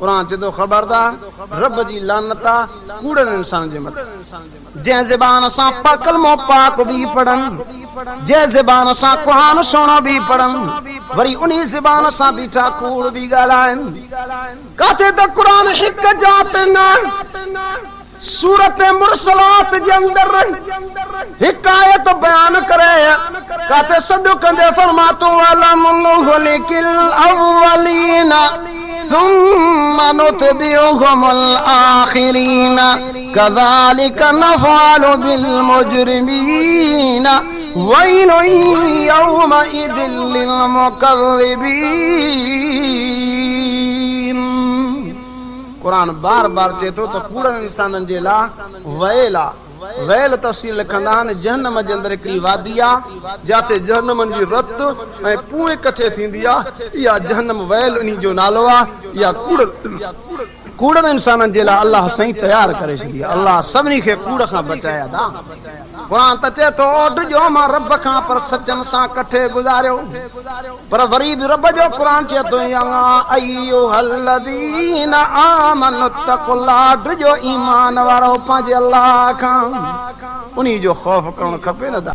कुरान चए थो ख़बरदार रब जी लानत आ कूड़नि इंसान जे मथे जंहिं ज़बान सां कलमो पाक बि पढ़नि जंहिं ज़बान सां कुरान सुहिणो बि पढ़नि वरी उन ज़बान सां बीठा कूड़ बि ॻाल्हाइनि काथे त कुरान हिक जात न सूरत मुरसलात जे अंदर हिक आयत बयान करे काथे सदु कंदे फरमातो अलमुल अव्वलीना ثم نتبعهم الآخرين كذلك نفعل بالمجرمين ويل يومئذ للمكذبين कुरान बार बार चए थो त कूड़नि इंसाननि जे लाइ वैल आहे वैल तफ़सीर लिखंदा आहिनि जहन्नम जे अंदरि हिकिड़ी वादी आहे जिते जहन्नमनि जी रत ऐं पूं इकठे थींदी आहे इहा जहन्नम वैल इन जो नालो आहे इहा कूड़नि इंसाननि जे लाइ अलाह साईं तयारु करे छॾी आहे अलाह सभिनी खे कूड़ खां बचाया था कुरान त चए थो ओढिजो मां रब खां पर सचनि सां कठे गुज़ारियो पर वरी बि रब जो कुरान चए थो अय्युहल्लज़ीना आमनु तक़ुल्लाह ओढिजो ईमान वारो पंहिंजे अलाह खां उन्ही जो ख़ौफ़ करणु खपे न